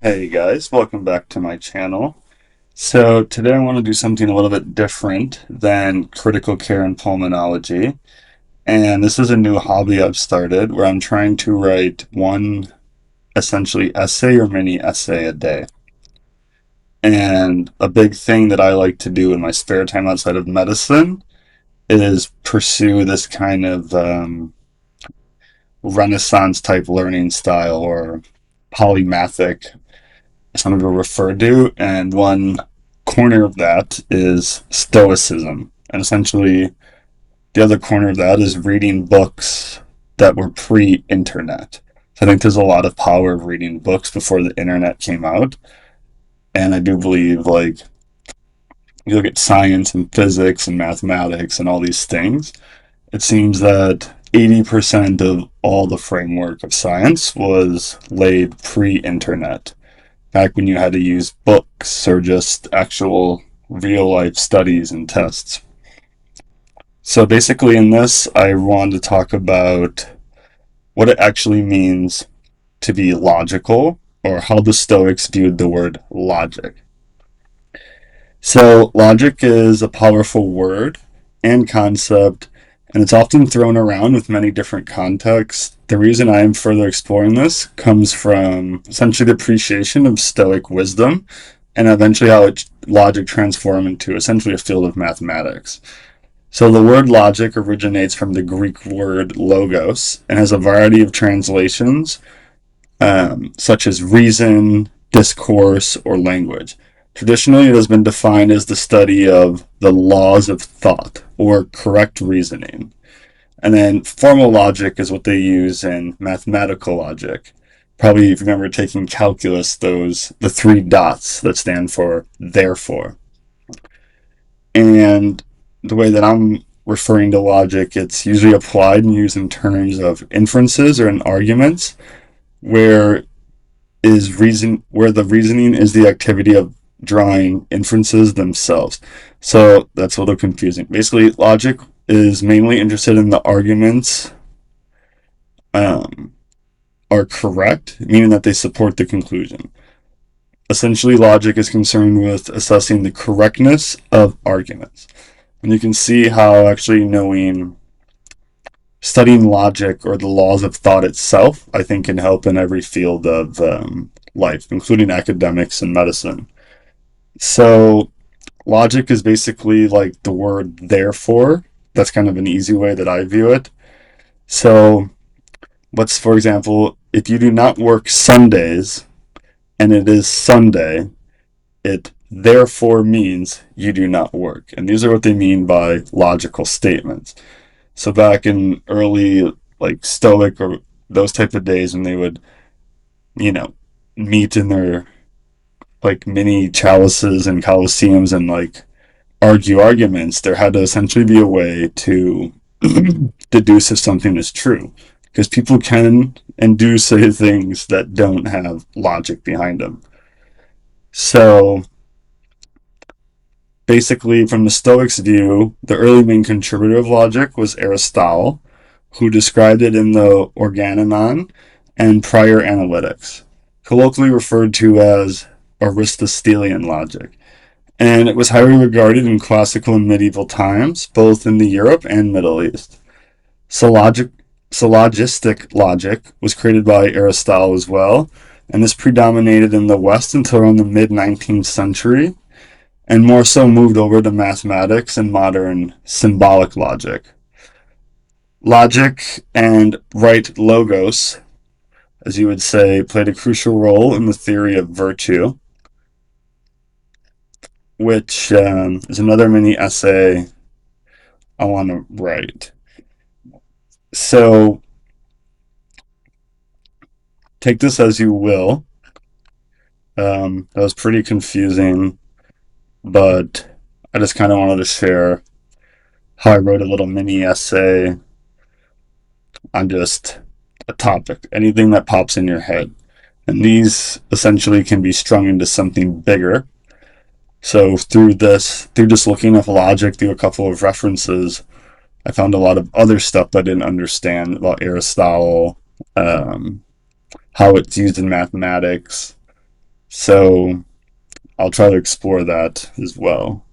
Hey guys, welcome back to my channel. So today I want to do something a little bit different than critical care and pulmonology. And this is a new hobby I've started where I'm trying to write one essentially essay or mini essay a day. And a big thing that I like to do in my spare time outside of medicine is pursue this kind of Renaissance type learning style or polymathic some people refer to, and one corner of that is Stoicism. And essentially, the other corner of that is reading books that were pre internet. So I think there's a lot of power of reading books before the internet came out. And I do believe, like, you look at science and physics and mathematics and all these things, it seems that 80% of all the framework of science was laid pre internet back when you had to use books or just actual real life studies and tests. So basically, in this, I wanted to talk about what it actually means to be logical or how the Stoics viewed the word logic. So, logic is a powerful word and concept, and it's often thrown around with many different contexts. The reason I am further exploring this comes from essentially the appreciation of Stoic wisdom and eventually how logic transformed into essentially a field of mathematics. So, the word logic originates from the Greek word logos and has a variety of translations, such as reason, discourse, or language. Traditionally, it has been defined as the study of the laws of thought or correct reasoning. And then formal logic is what they use in mathematical logic. Probably if you remember taking calculus, the three dots that stand for therefore. And the way that I'm referring to logic, it's usually applied and used in terms of inferences or in arguments where where the reasoning is the activity of drawing inferences themselves. So that's a little confusing. Basically, logic is mainly interested in the arguments um, are correct, meaning that they support the conclusion. Essentially, logic is concerned with assessing the correctness of arguments. And you can see how actually studying logic or the laws of thought itself, I think, can help in every field of life, including academics and medicine. So, logic is basically like the word therefore. That's kind of an easy way that I view it. So, for example, if you do not work Sundays and it is Sunday, it therefore means you do not work. And these are what they mean by logical statements. So back in early like Stoic or those type of days when they would, you know, meet in their like mini chalices and coliseums and like argue arguments, there had to essentially be a way to deduce if something is true. Because people can and do say things that don't have logic behind them. So basically, from the Stoics' view, the early main contributor of logic was Aristotle, who described it in the Organon and Prior Analytics, colloquially referred to as Aristotelian logic. And it was highly regarded in classical and medieval times, both in the Europe and Middle East. Syllogistic logic was created by Aristotle as well, and this predominated in the West until around the mid 19th century, and more so moved over to mathematics and modern symbolic logic. Logic and right logos, as you would say, played a crucial role in the theory of virtue, which is another mini essay I want to write. So take this as you will. That was pretty confusing, but I just kind of wanted to share how I wrote a little mini essay on just a topic, anything that pops in your head. And these essentially can be strung into something bigger. So through just looking up logic through a couple of references, I found a lot of other stuff I didn't understand about Aristotle, how it's used in mathematics, So I'll try to explore that as well.